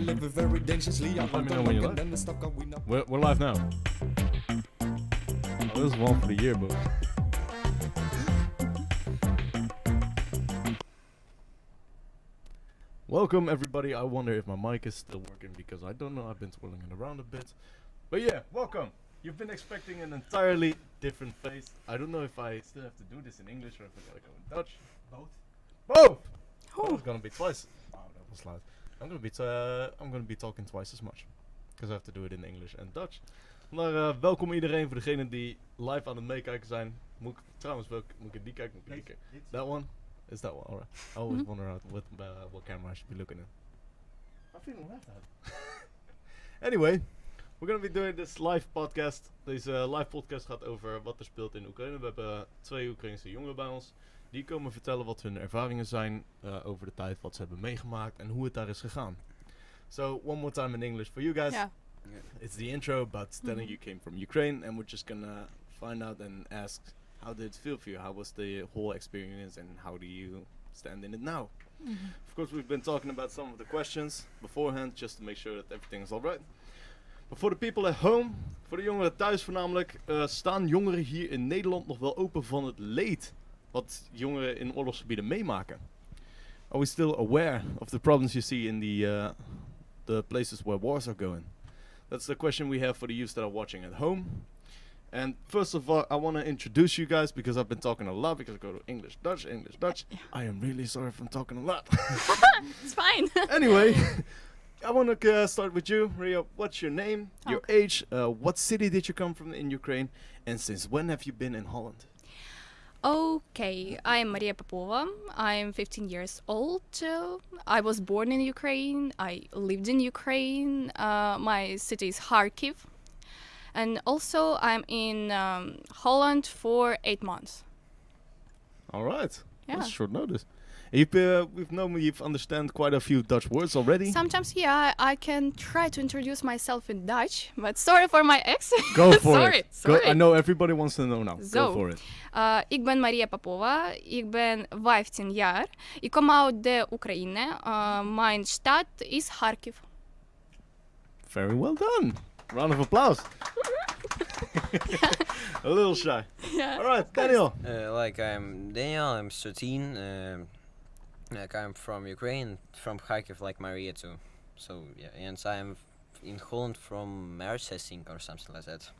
live it very dangerously. Let me know when you're live. We're live now. Oh, this is one for the yearbook. Welcome everybody. I wonder if my mic is still working because I don't know. I've been twirling it around a bit. But yeah, welcome. You've been expecting an entirely different face. I don't know if I still have to do this in English or if I gotta go in Dutch. Both. Both! Oh, it's gonna be twice. Oh, that was loud. I'm gonna be talking twice as much. Because I have to do it in English and Dutch. Maar welkom iedereen voor degenen die live aan het meekijken zijn. Moet ik in die kijken? Moet ik die kijken? That one? Is that one? Alright. I always wonder what camera I should be looking at. I'm feeling left out. Anyway, we're gonna be doing this live podcast. Deze live podcast gaat over wat er speelt in Oekraïne. We hebben 2 Oekraïnse jongeren bij ons. Die komen vertellen wat hun ervaringen zijn over de tijd, wat ze hebben meegemaakt en hoe het daar is gegaan. So, one more time in English for you guys. Yeah. It's the intro, but telling you came from Ukraine, and we're just gonna find out and ask, how did it feel for you? How was the whole experience, and how do you stand in it now? Of course, we've been talking about some of the questions beforehand, just to make sure that everything is alright. But for the people at home, voor de jongeren thuis voornamelijk, staan jongeren hier in Nederland nog wel open van het leed wat jongeren in oorlogsgebieden meemaken? Are we still aware of the problems you see in the places where wars are going? That's the question we have for the youths that are watching at home. And first of all, I want to introduce you guys because I've been talking a lot because I go to English, Dutch. I am really sorry if I'm talking a lot. It's fine. Anyway, I want to start with you, Rio. What's your name, your age, what city did you come from in Ukraine, and since when have you been in Holland? Okay, I'm Maria Popova. I'm 15 years old. I was born in Ukraine. I lived in Ukraine. My city is Kharkiv. And also I'm in Holland for 8 months. All right. Yeah. That's short notice. We've known you've understand quite a few Dutch words already. Sometimes, yeah, I can try to introduce myself in Dutch, but sorry for my accent. Go for it. Sorry. I know everybody wants to know now. Zo. Go for it. Ik ben Maria Popova, ik ben 15 jaar. Ik kom uit de Oekraïne. Mijn stad is Kharkiv. Very well done. Round of applause. A little shy. Yeah. All right, Daniel. I'm Daniel, I'm 13. I'm from Ukraine, from Kharkiv, like Maria too. So yeah, and I'm in Holland from March, I think, or something like that.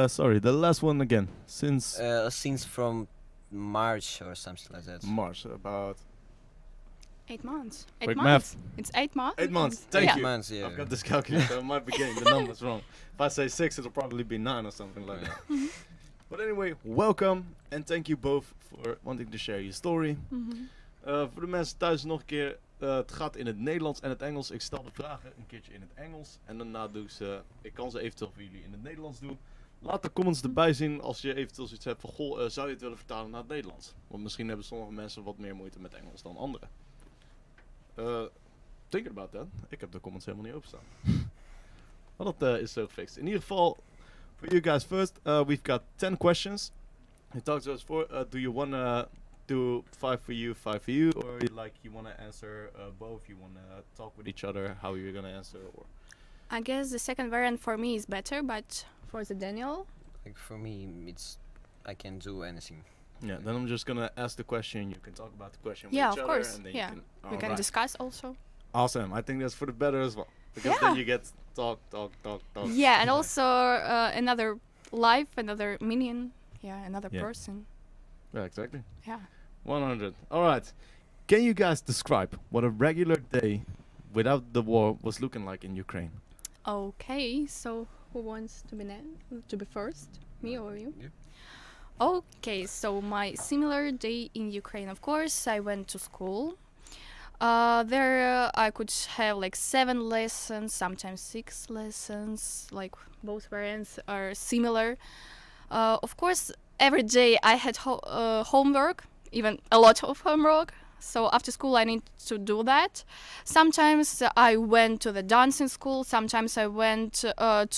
Sorry, the last one again. Since From March or something like that. March, about 8 months. Quick 8 months. math. It's 8 months. 8 months. Thank Yeah. you. Months, yeah. I've got this calculator. I might be getting the numbers wrong. If I say 6, it'll probably be 9 or something like that. But anyway, welcome and thank you both for wanting to share your story. Voor de mensen thuis nog een keer, het gaat in het Nederlands en het Engels. Ik stel de vragen een keertje in het Engels en daarna ik kan ze eventueel voor jullie in het Nederlands doen. Laat de comments erbij zien als je eventueel zoiets hebt van, goh, zou je het willen vertalen naar het Nederlands? Want misschien hebben sommige mensen wat meer moeite met Engels dan anderen. Thinking about that, ik heb de comments helemaal niet openstaan. Maar dat is zo gefixt. In ieder geval, for you guys first, we've got 10 questions. You talked to us for, do you want to do 5 for you, 5 for you, or you want to answer both? You want to talk with each other, how you're going to answer? Or I guess the second variant for me is better, but for the Daniel, Like for me, I can do anything. yeah, then I'm just going to ask the question. You can talk about the question yeah, with each of other. course, And then yeah, you can, we can alright. discuss also. Awesome. I think that's for the better as well. Because Yeah. then you get talk. Yeah, and also another life, another minion, another Yeah. person. Yeah, exactly. Yeah. 100. Alright. Can you guys describe what a regular day without the war was looking like in Ukraine? Okay, so who wants to be first? Me or you? Yeah. Okay, so my similar day in Ukraine, of course, I went to school. There I could have like 7 lessons, sometimes 6 lessons, like both variants are similar. Of course, every day I had homework, even a lot of homework. So after school I need to do that. Sometimes I went to the dancing school, sometimes I went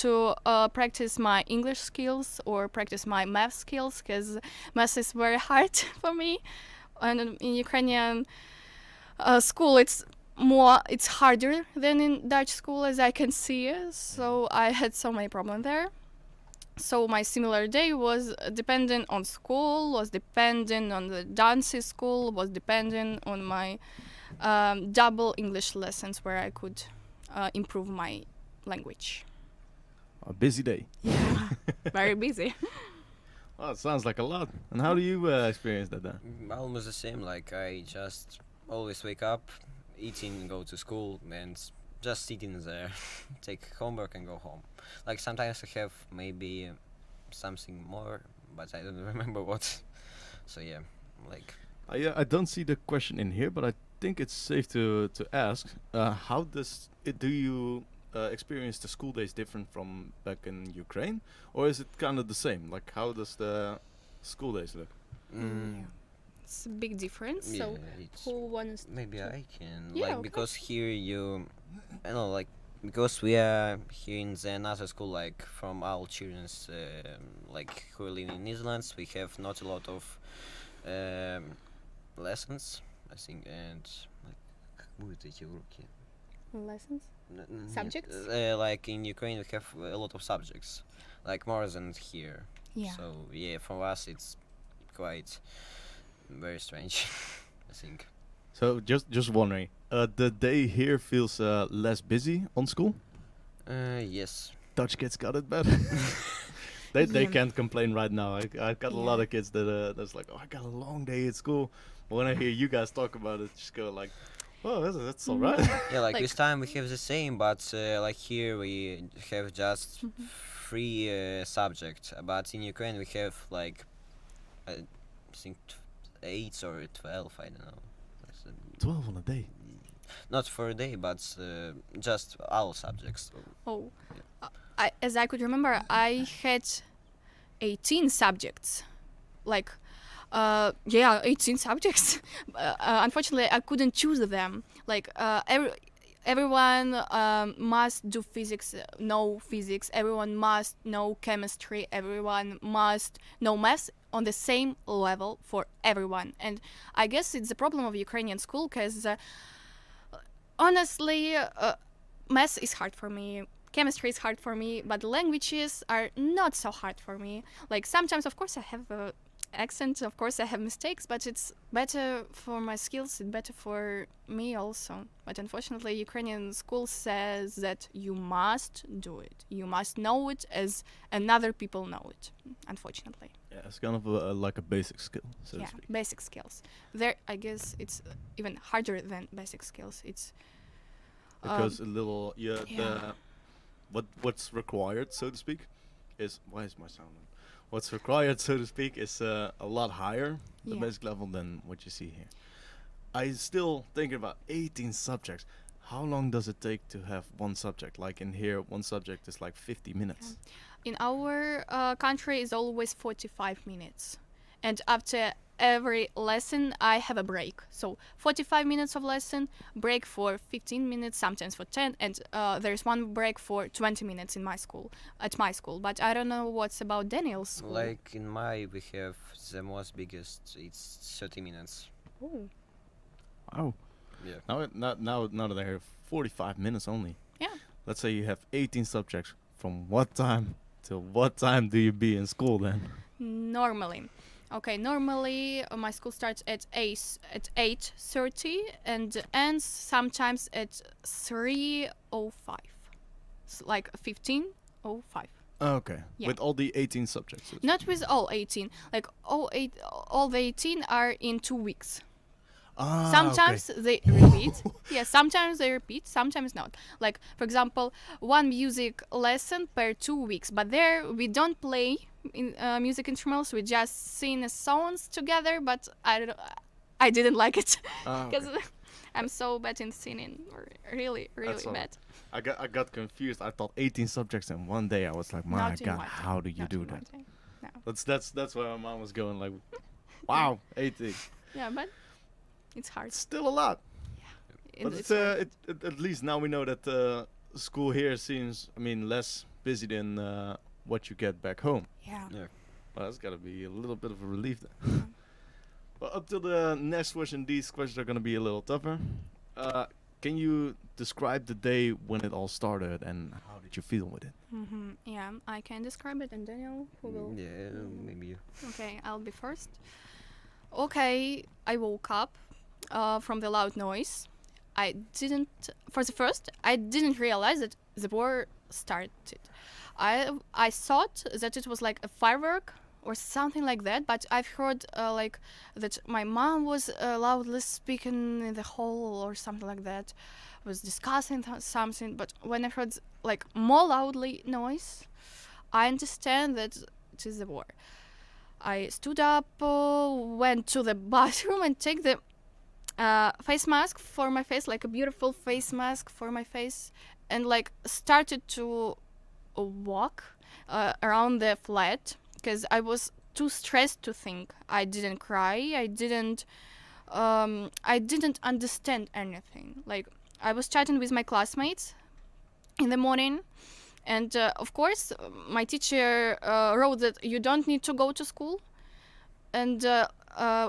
to practice my English skills or practice my math skills, because math is very hard for me. And in Ukrainian school it's it's harder than in Dutch school, as I can see. So I had so many problems there. So my similar day was dependent on school, was dependent on the dance school, was dependent on my double English lessons where I could improve my language. A busy day. Yeah, very busy. Well, it sounds like a lot. And how do you experience that then? Almost the same. Like I just always wake up, eating, go to school, and just sitting there, take homework and go home. Like sometimes I have maybe something more, but I don't remember what. So yeah, like I don't see the question in here, but I think it's safe to ask. How do you experience the school days different from back in Ukraine, or is it kind of the same? Like how does the school days look? It's a big difference. yeah, So it's who wants maybe to- I can Yeah, like okay. because here I know like because we are here in the another school like from our children's like who are living in Netherlands, we have not a lot of lessons, I think, and like как будут эти уроки? lessons? Нет, Subjects? like in Ukraine we have a lot of subjects, like more than here. Yeah. So yeah, for us it's quite very strange, I think. So just wondering, the day here feels less busy on school. Yes. Dutch kids got it better. They Yeah. can't complain right now. I've got a lot Yeah. of kids that's like, oh, I got a long day at school. But when I hear you guys talk about it, just go like, oh, that's all right. Yeah, like Like- this time we have the same, but like here we have just Mm-hmm. 3 subjects. But in Ukraine we have like I think 8 or 12. I don't know. That's, 12 on a day. not for a day, but just all subjects. Oh, as I could remember, I had 18 subjects. Like, 18 subjects. Unfortunately, I couldn't choose them. Like, everyone must do physics, know physics. Everyone must know chemistry. Everyone must know math on the same level for everyone. And I guess it's the problem of Ukrainian school, because honestly, math is hard for me. Chemistry is hard for me, but languages are not so hard for me. Like sometimes, of course, I have accent. Of course, I have mistakes, but it's better for my skills. It's better for me also. But unfortunately, Ukrainian school says that you must do it. You must know it as another people know it. Unfortunately, Yeah, it's kind of like a basic skill, so to yeah, speak. basic skills. There, I guess it's even harder than basic skills. It's Because a little, yeah. what's required, so to speak, is why is my sound on? What's required, so to speak, is a lot higher, the Yeah. basic level, than what you see here. I still thinking about 18 subjects. How long does it take to have one subject? Like in here, one subject is like 50 minutes. in our country is always 45 minutes, and after every lesson I have a break. So 45 minutes of lesson, break for 15 minutes, sometimes for 10, and there's one break for 20 minutes in my school, at my school. But I don't know what's about Daniel's school. Like in my we have the most biggest. It's 30 minutes. Oh. Wow. Yeah. Now that I have 45 minutes only. Yeah. Let's say you have 18 subjects. From what time till what time do you be in school then? Normally. Okay, normally my school starts at 8:30 and ends sometimes at 3:05. Like 15:05. Okay. Yeah. With all the 18 subjects. so to Not with all 18. Like all the 18 are in 2 weeks. Ah, Sometimes they repeat. Yeah, sometimes they repeat, sometimes not. Like, for example, one music lesson per 2 weeks, but there we don't play music instruments, we just sing songs together, but I didn't like it okay. because I'm so bad in singing, really That's all bad. I got confused. I thought 18 subjects in one day. I was like, my Not in God, one day. how do you Not do in one that? day. No. That's where my mom was going like, wow, 18. Yeah, but it's hard. It's still a lot. But It's at least now we know that school here seems, less busy than what you get back home. yeah. Well, that's got to be a little bit of a relief then. But up to the next question, these questions are going to be a little tougher. can you describe the day when it all started and how did you feel with it? Yeah, I can describe it, and Daniel, who will? Yeah, maybe you. Okay, I'll be first. Okay, I woke up from the loud noise. I didn't realize that the war started. I thought that it was like a firework or something like that, but I've heard like that my mom was loudly speaking in the hall or something like that, was discussing something. But when I heard like more loudly noise, I understand that it is the war. I stood up, went to the bathroom and take the face mask for my face, like a beautiful face mask for my face, and like started to walk around the flat because I was too stressed to think. I didn't cry. I didn't understand anything. Like I was chatting with my classmates in the morning, and of course, my teacher wrote that you don't need to go to school. And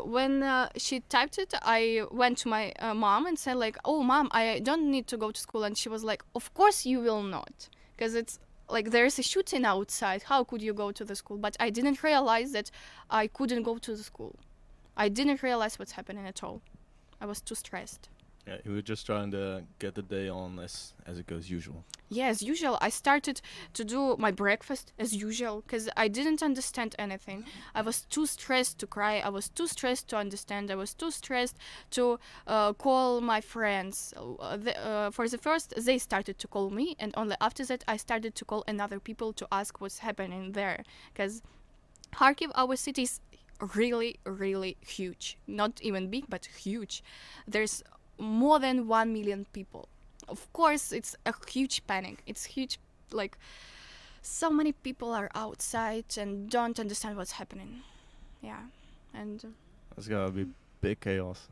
when she typed it, I went to my mom and said like, "Oh, mom, I don't need to go to school." And she was like, "Of course you will not, because it's like there's a shooting outside. How could you go to the school?" But I didn't realize that I couldn't go to the school. I didn't realize what's happening at all. I was too stressed. Yeah, you were just trying to get the day on as it goes usual. Yeah, as usual, I started to do my breakfast as usual because I didn't understand anything. I was too stressed to cry. I was too stressed to understand. I was too stressed to call my friends. For the first, they started to call me, and only after that, I started to call another people to ask what's happening there. Because Kharkiv, our city, is really, really huge. Not even big, but huge. There's more than 1 million people. Of course, it's a huge panic. It's huge, like, so many people are outside and don't understand what's happening. Yeah, and... That's gotta be big chaos.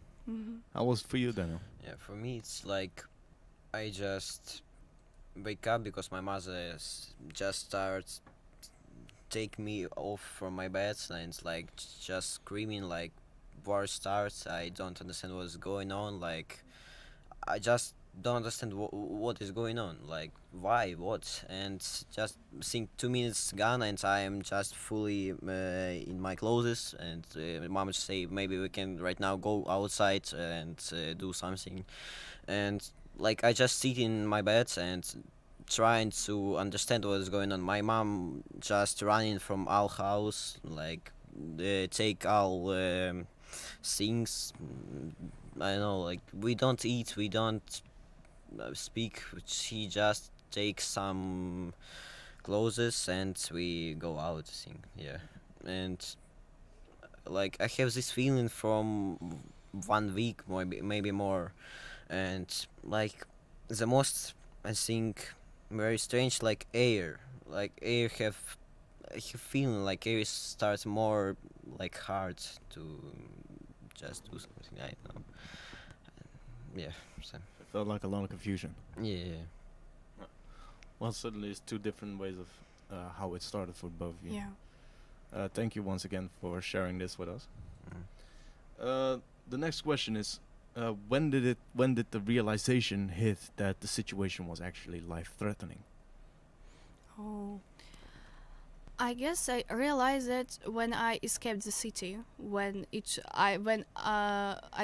How was it for you, Daniel? Yeah, for me it's like I just wake up because my mother just starts take me off from my bed and it's like just screaming like war starts. I don't understand what's going on. Like I just don't understand what is going on. Like why, what, and just think 2 minutes gone and I am just fully in my clothes. And mom would say maybe we can right now go outside and do something. And like I just sit in my bed and trying to understand what is going on. My mom just running from our house, like take all things. I don't know, like we don't eat, we don't speak. She just takes some clothes and we go out. I think, yeah. And like I have this feeling from 1 week, maybe more, and like the most I think very strange, like air have I have feeling like air starts more like hard to just do something. I don't know. Yeah. So. It felt like a lot of confusion. Yeah. Well, certainly it's two different ways of how it started for both of you. Yeah. Thank you once again for sharing this with us. The next question is, when did the realization hit that the situation was actually life-threatening? Oh. I guess I realized that when I escaped the city, when I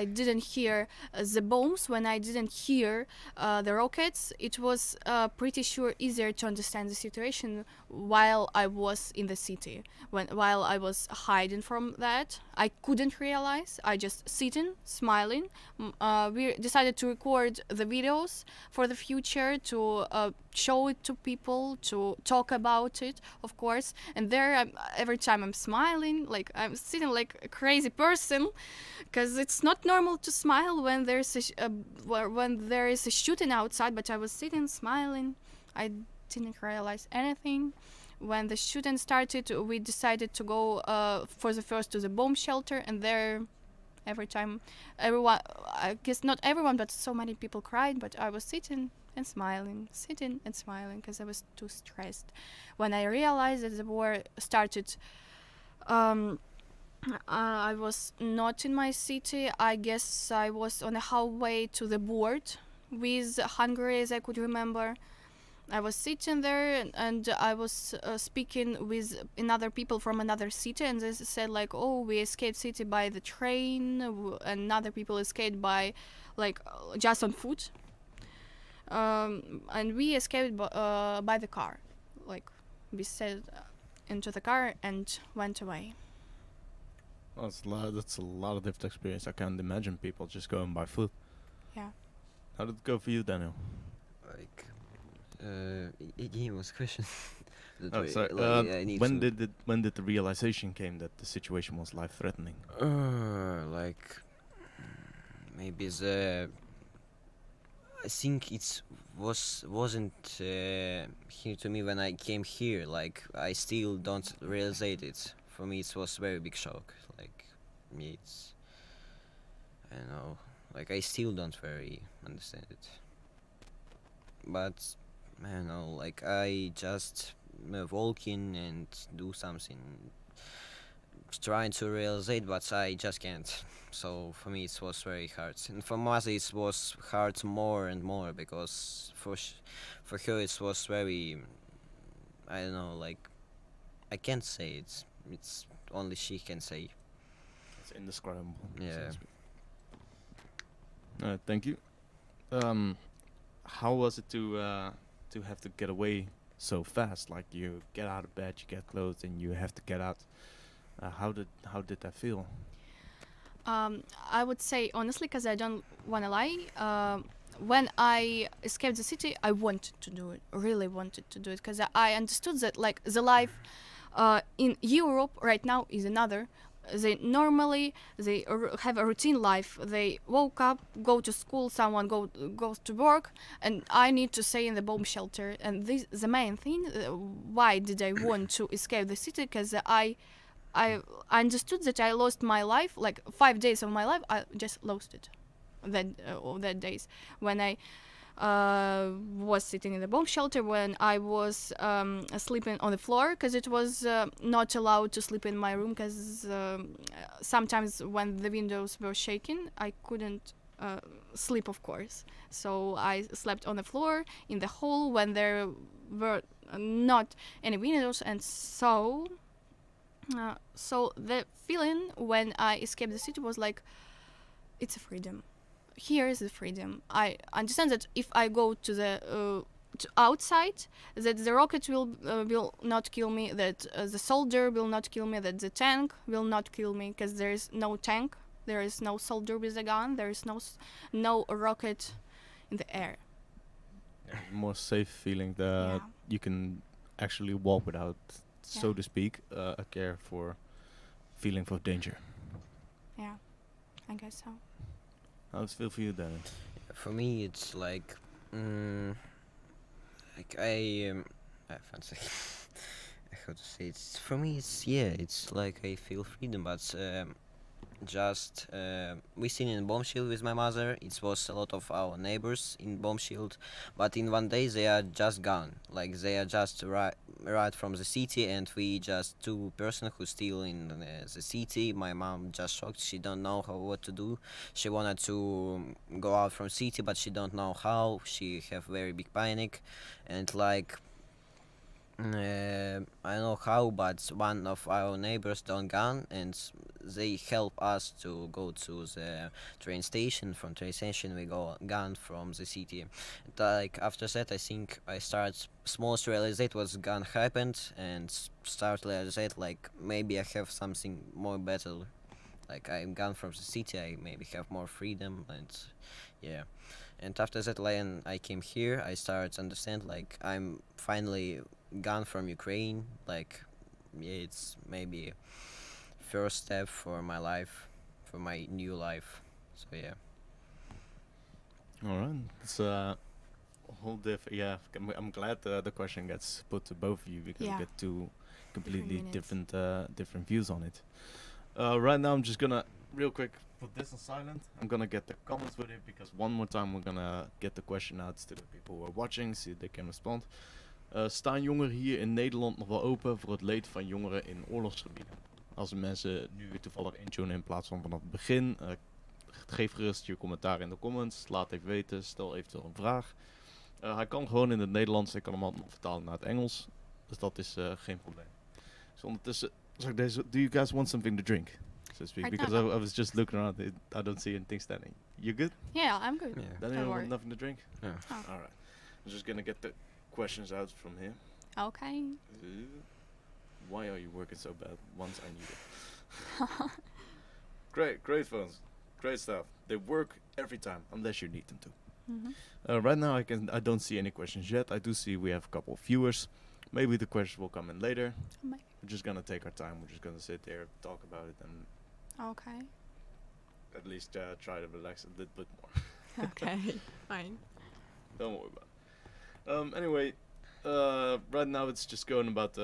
didn't hear the bombs, when I didn't hear the rockets, it was pretty sure easier to understand the situation while I was in the city. While I was hiding from that, I couldn't realize. I just sitting, smiling. We decided to record the videos for the future, to show it to people, to talk about it, of course. And there, every time I'm smiling, like I'm sitting like a crazy person, because it's not normal to smile when there is a shooting outside. But I was sitting, smiling. I didn't realize anything. When the shooting started, we decided to go for the first to the bomb shelter, and there, every time, everyone, I guess not everyone, but so many people cried. But I was sitting and smiling, because I was too stressed. When I realized that the war started, I was not in my city. I guess I was on a highway to the board with Hungary, as I could remember. I was sitting there and I was speaking with another people from another city, and they said like, oh, we escaped city by the train, and other people escaped by like just on foot, and we escaped by the car, like we sat into the car and went away. Well, that's a lot of different experience. I can't imagine people just going by foot. Yeah. How did it go for you, Daniel? Like, again, what's the question? Oh, sorry. When did the realization came that the situation was life-threatening? Like, maybe I think it wasn't here to me when I came here. Like, I still don't realize it. For me, it was very big shock. Like, it's, I don't know. Like, I still don't very understand it. But I don't know. Like, I just walking and do something, trying to realize it, but I just can't. So for me, it was very hard, and for mother it was hard more and more because for her it was very, I don't know. Like, I can't say it. It's only she can say. It's indescribable. Yeah. Thank you. How was it to have to get away so fast? Like, you get out of bed, you get clothes, and you have to get out. How did that feel? I would say honestly, because I don't want to lie. When I escaped the city, I wanted to do it. Really wanted to do it because I understood that like the life in Europe right now is another. They have a routine life. They woke up, go to school, someone goes to work, and I need to stay in the bomb shelter. And this the main thing. Why did I want to escape the city? Because I understood that I lost my life, like 5 days of my life. I just lost it. That days when I was sitting in the bomb shelter, when I was sleeping on the floor because it was not allowed to sleep in my room because sometimes when the windows were shaking I couldn't sleep, of course. So I slept on the floor in the hall when there were not any windows, and so the feeling when I escaped the city was like, it's a freedom. Here is the freedom. I understand that if I go to the to outside, that the rocket will not kill me, that the soldier will not kill me, that the tank will not kill me, because there is no tank, there is no soldier with a gun, there is no rocket in the air. Yeah, more safe feeling that you can actually walk without, so to speak, a care for feeling for danger. Yeah, I guess so. How does it feel for you, Danny? For me, it's like, like I fancy. How to say it? For me, it's like I feel freedom, but just we seen in bomb shield with my mother. It was a lot of our neighbors in bomb shield, but in one day they are just gone. Like they are just right from the city, and we just two person who still in the city. My mom just shocked. She don't know what to do. She wanted to go out from city, but she don't know how. She have very big panic, and like. I don't know how, but one of our neighbors don't gone, and they help us to go to the train station. From train station we gone from the city. And, like after that, I think I start small to realize what's gonna happen, and start realize like maybe I have something more better. Like I'm gone from the city, I maybe have more freedom, and yeah. And after that, when I came here, I started to understand like I'm finally gone from Ukraine. Like, yeah, it's maybe first step for my life, for my new life. So yeah. All right, it's a whole different. Yeah, I'm glad the question gets put to both of you because you get two completely different views on it. Right now, I'm just gonna real quick put this on silent. I'm gonna get the comments with it because one more time we're gonna get the question out to the people who are watching, see if they can respond. Staan jongeren hier in Nederland nog wel open voor het leed van jongeren in oorlogsgebieden? Als de mensen nu toevallig intunen in plaats van vanaf het begin, geef gerust je commentaar in de comments. Laat even weten. Stel eventueel een vraag. Hij kan gewoon in het Nederlands. Ik kan hem altijd nog vertalen naar het Engels. Dus dat is geen probleem. Dus ondertussen zal ik deze... Do you guys want something to drink? So to speak. Right Because now. I was just looking around. I don't see anything standing. You good? Yeah, I'm good. Yeah. Then Don't you worry. want nothing to drink? Yeah. Oh. Alright. I'm just gonna get the questions out from here. Okay. Why are you working so bad? Once I need it. Great phones. Great stuff. They work every time, unless you need them to. Right now I don't see any questions yet. I do see we have a couple of viewers. Maybe the questions will come in later. Maybe. We're just gonna take our time. We're just gonna sit there, talk about it, and Okay. at least try to relax a little bit more. Okay. Fine. Don't worry about it. Anyway, right now it's just going about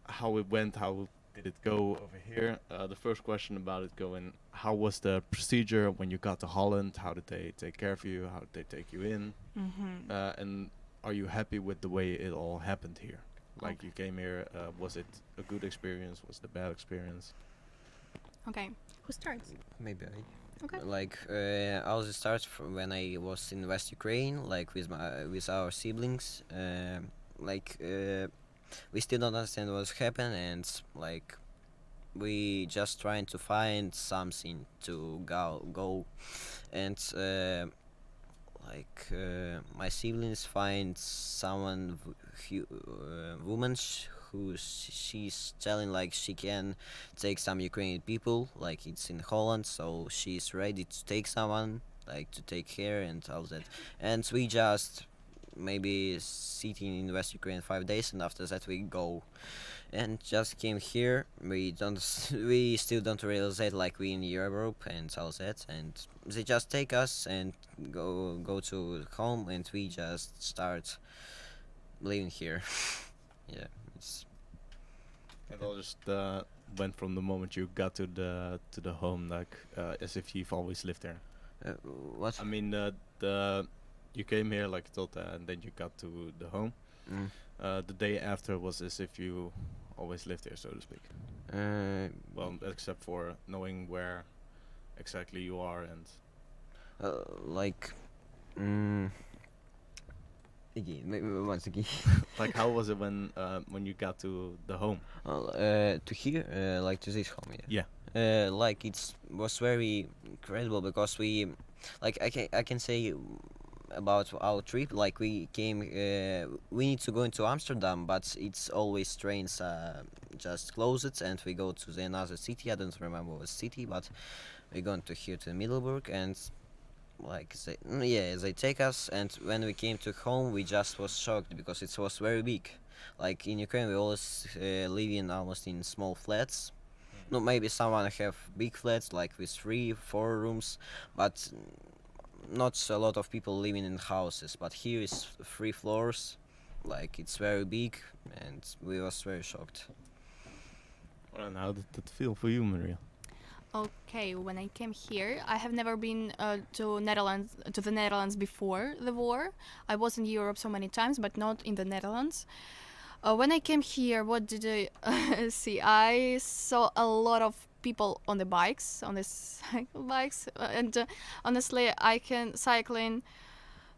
how it went, how did it go over here. The first question about it going, how was the procedure when you got to Holland? How did they take care of you? How did they take you in? And are you happy with the way it all happened here? Like Okay. you came here, was it a good experience? Was it a bad experience? Okay. Who starts? Maybe Okay. like I'll just start from when I was in West Ukraine, like with our siblings. We still don't understand what's happened, and like we just trying to find something to go, and my siblings find someone, woman she's telling like she can take some Ukrainian people, like it's in Holland, so she's ready to take someone, like to take care and all that. And we just maybe sitting in West Ukraine 5 days, and after that we go. And just came here. We still don't realize that, like we in Europe and all that. And they just take us and go to home, and we just start living here. Yeah, it's It all just went from the moment you got to the home, like as if you've always lived there. what? I mean, you came here like you told, and then you got to the home. Mm. The day after was as if you always lived there, so to speak. Well, except for knowing where exactly you are and. Again, maybe once again. Like, how was it when you got to the home? To here, like to this home, yeah. Yeah. Like was very incredible because we, like I can say about our trip. Like we came, we need to go into Amsterdam, but it's always trains just closed, and we go to the another city. I don't remember what city, but we're going to here to Middelburg, and like they take us. And when we came to home, we just was shocked because it was very big. Like in Ukraine, we always live in almost in small flats. No, maybe someone have big flats like with 3-4 rooms, but not a lot of people living in houses. But here is 3 floors, like it's very big, and we was very shocked. And how did that feel for you, Maria? Okay, when I came here, I have never been to the Netherlands before the war. I was in Europe so many times, but not in the Netherlands. When I came here, what did I see? I saw a lot of people on the bikes, on the cycle bikes, and honestly, I can cycling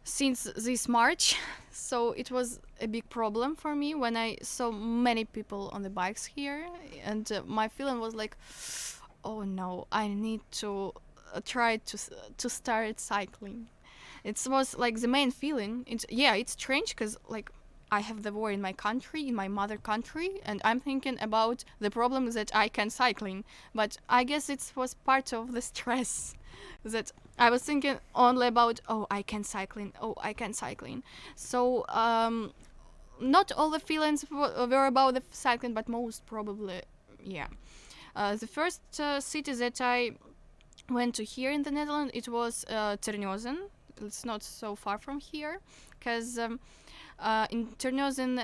since this March, so it was a big problem for me when I saw many people on the bikes here, and my feeling was like, oh no, I need to try to start cycling. It was like the main feeling. It's strange because like I have the war in my country, in my mother country, and I'm thinking about the problem that I can cycling. But I guess it was part of the stress that I was thinking only about, oh, I can cycling. So not all the feelings were about the cycling, but most probably, yeah. The first city that I went to here in the Netherlands, it was Terneuzen. It's not so far from here, because in Terneuzen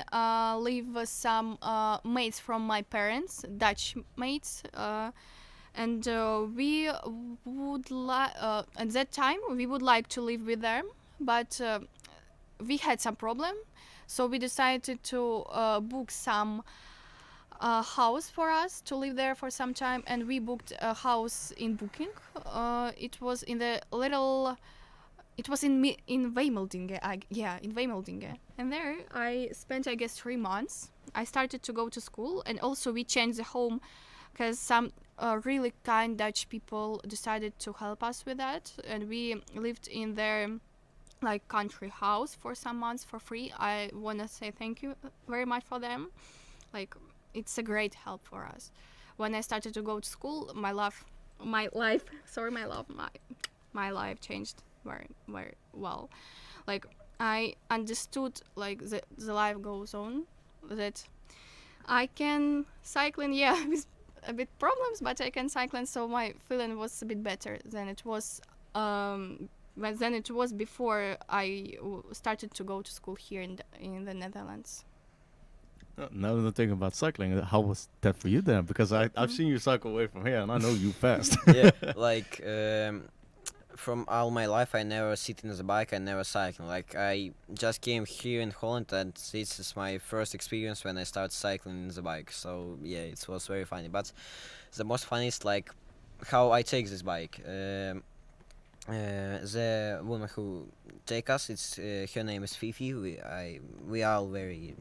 live some mates from my parents, Dutch mates, and we would at that time we would like to live with them, but we had some problem, so we decided to book some a house for us to live there for some time, and we booked a house in Booking. It was in the little. It was in Wemeldinge, in Wemeldinge, and there I spent, I guess, 3 months. I started to go to school, and also we changed the home, because some really kind Dutch people decided to help us with that, and we lived in their like country house for some months for free. I want to say thank you very much for them. Like, it's a great help for us. When I started to go to school, my life changed very, very well. Like, I understood like the life goes on, that I can cycling, yeah, with a bit problems, but I can cycling, so my feeling was a bit better than it was before I started to go to school here in the Netherlands. Now that I'm thinking about cycling, how was that for you then? Because I've seen you cycle away from here, and I know you fast. Yeah, like from all my life, I never sit in the bike. I never cycle. Like, I just came here in Holland, and this is my first experience when I start cycling in the bike. So yeah, it was very funny. But the most funny is like how I take this bike. The woman who take us, it's her name is Fifi. We all very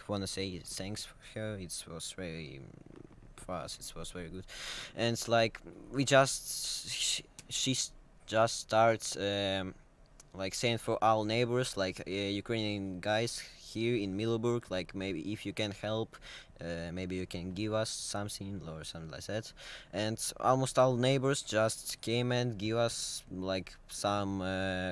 wanna say thanks for her. It was very for us. It was very good, and it's like we just she just starts like saying for our neighbors, like Ukrainian guys here in Middleburg, like maybe if you can help, maybe you can give us something or something like that. And almost all neighbors just came and give us like some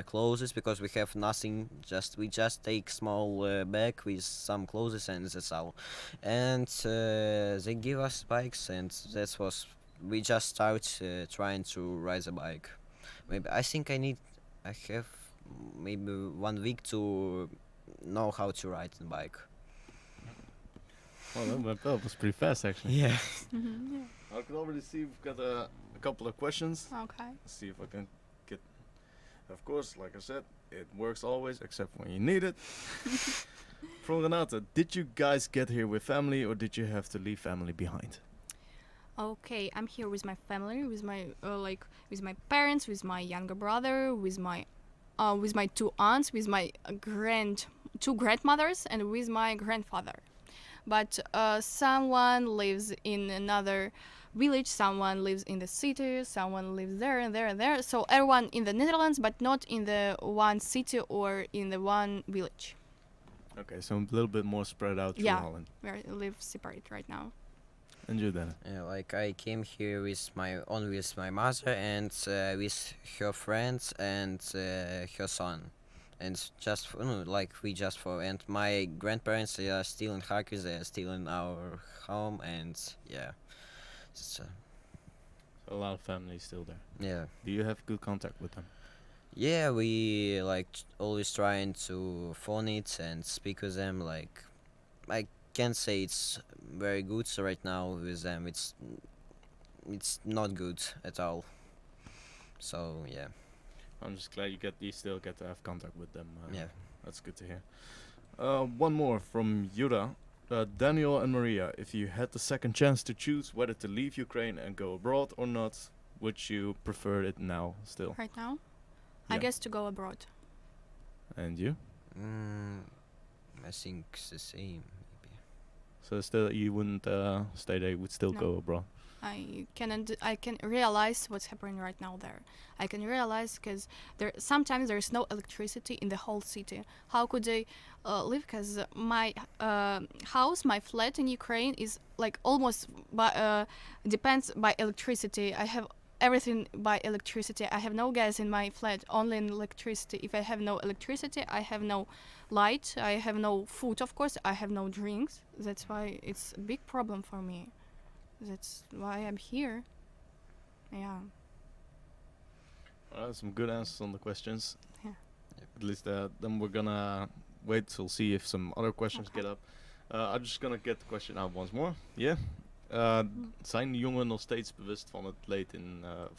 clothes, because we have nothing. We just take small bag with some clothes, and that's all. And they give us bikes, and that was we just start trying to ride the bike. Maybe I think I have maybe 1 week to know how to ride the bike. Well, that was pretty fast, actually. Yeah. Yeah. I can already see we've got a couple of questions. Okay. Let's see if I can get. Of course, like I said, it works always, except when you need it. From Renata, did you guys get here with family, or did you have to leave family behind? Okay, I'm here with my family, with my with my parents, with my younger brother, with my 2 aunts, with my two grandmothers, and with my grandfather. But someone lives in another village, someone lives in the city, someone lives there and there and there. So everyone in the Netherlands, but not in the one city or in the one village. Okay, so a little bit more spread out through Yeah. Holland. We live separate right now. And you then? Yeah, like I came here with my mother and with her friends and her son, and just and my grandparents, they are still in Kharkiv, they are still in our home, and yeah, it's, A lot of family still there. yeah. Do you have good contact with them? Yeah, we always trying to phone it and speak with them. Like, I can't say it's very good. So right now with them, it's not good at all. So yeah, I'm just glad you still get to have contact with them. yeah. That's good to hear. One more from Yura. Daniel and Maria, if you had the second chance to choose whether to leave Ukraine and go abroad or not, would you prefer it now still? Right now, I Yeah. guess to go abroad. And you? I think it's the same. Maybe. So still you wouldn't stay there, you would still No. go abroad? I can realize what's happening right now there. I can realize because sometimes there is no electricity in the whole city. How could they live? Because my house, my flat in Ukraine is like almost depends by electricity. I have everything by electricity. I have no gas in my flat, only in electricity. If I have no electricity, I have no light. I have no food, of course. I have no drinks. That's why it's a big problem for me. That's why I'm here. Yeah. Some good answers on the questions. Yeah. At least then we're gonna wait till see if some other questions Okay. get up. I'm just gonna get the question out once more. Yeah. Zijn jongeren nog steeds bewust van het leed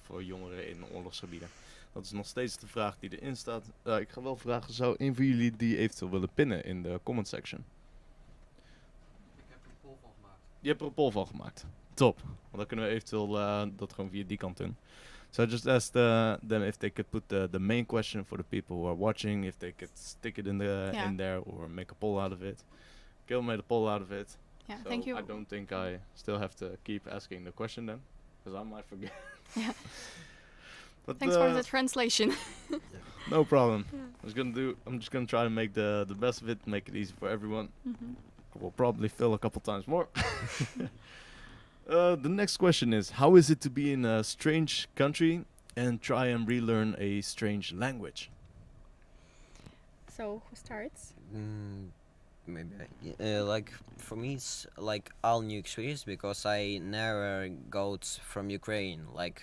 voor jongeren in oorlogsgebieden? Dat is nog steeds de vraag die erin staat. Ik ga wel vragen, zou een van jullie die eventueel willen pinnen in de comment section? Ik heb een poll van gemaakt. je hebt er een poll van gemaakt. Top. Want dan kunnen we eventueel dat gewoon via die kant doen. So I just asked them if they could put the main question for the people who are watching, if they could stick it in there or make a poll out of it. Gil made a poll out of it. Yeah, So thank you. I don't think I still have to keep asking the question then, because I might forget. Yeah. But Thanks for the translation. no problem. Yeah. I'm just gonna try to make the best of it, make it easy for everyone. Mhm. We'll probably fail a couple times more. The next question is, how is it to be in a strange country and try and relearn a strange language? So who starts? Maybe like for me it's like all new experience because I never got from Ukraine. Like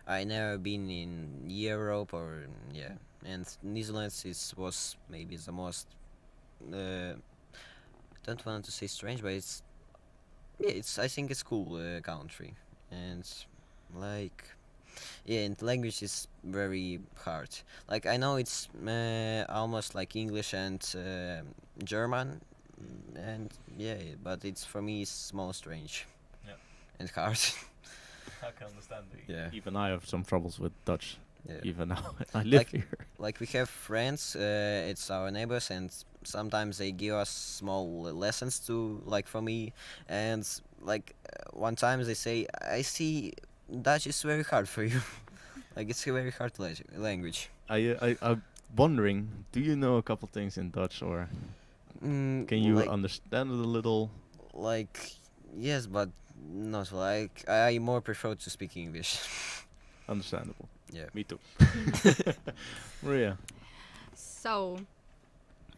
I never been in Europe or and Netherlands was maybe the most don't want to say strange, but it's I think it's cool country, and like and language is very hard. Like I know it's almost like English and German, and but it's for me it's more strange and hard. I can understand. Yeah. Even I have some troubles with Dutch. Yeah. Even now I live here. Like we have friends, it's our neighbors, and sometimes they give us small lessons to like for me, and like one time they say, I see Dutch is very hard for you. Like it's a very hard language. I'm wondering, do you know a couple things in Dutch, or can you like, understand it a little? like yes, but not like I more prefer to speak English. Understandable. Yeah. Me too. Maria. So,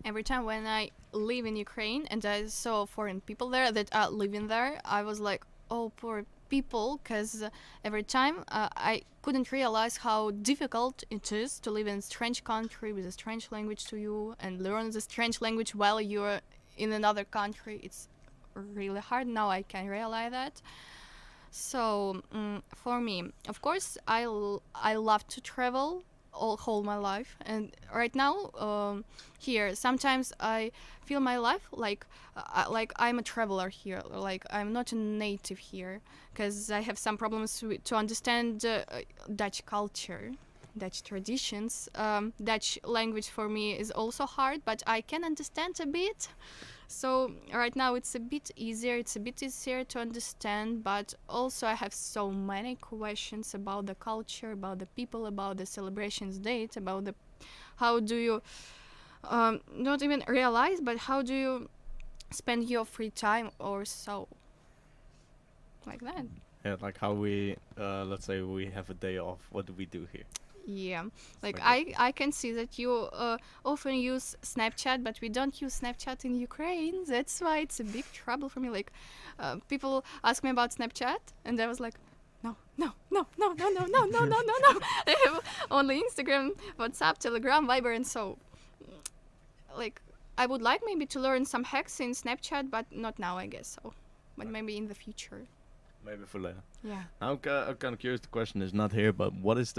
every time when I live in Ukraine and I saw foreign people there that are living there, I was like, oh, poor people, because every time I couldn't realize how difficult it is to live in a strange country with a strange language to you and learn the strange language while you're in another country. It's really hard. Now I can realize that. So for me, of course, I love to travel whole my life, and right now here sometimes I feel my life like I'm a traveler here, like I'm not a native here, because I have some problems to understand Dutch culture, Dutch traditions. Dutch language for me is also hard, but I can understand a bit. So right now it's a bit easier to understand, but also I have so many questions about the culture, about the people, about the celebrations date, about the how do you not even realize, but how do you spend your free time or so, like that. Yeah, like how we, let's say we have a day off, what do we do here? Yeah, like Okay. I can see that you often use Snapchat, but we don't use Snapchat in Ukraine. That's why it's a big trouble for me. Like, people ask me about Snapchat, and I was like, no. I have only Instagram, WhatsApp, Telegram, Viber, and so. Like, I would like maybe to learn some hacks in Snapchat, but not now, I guess so. But maybe in the future. Maybe for later. Yeah. I'm kind of curious. The question is not here, but what is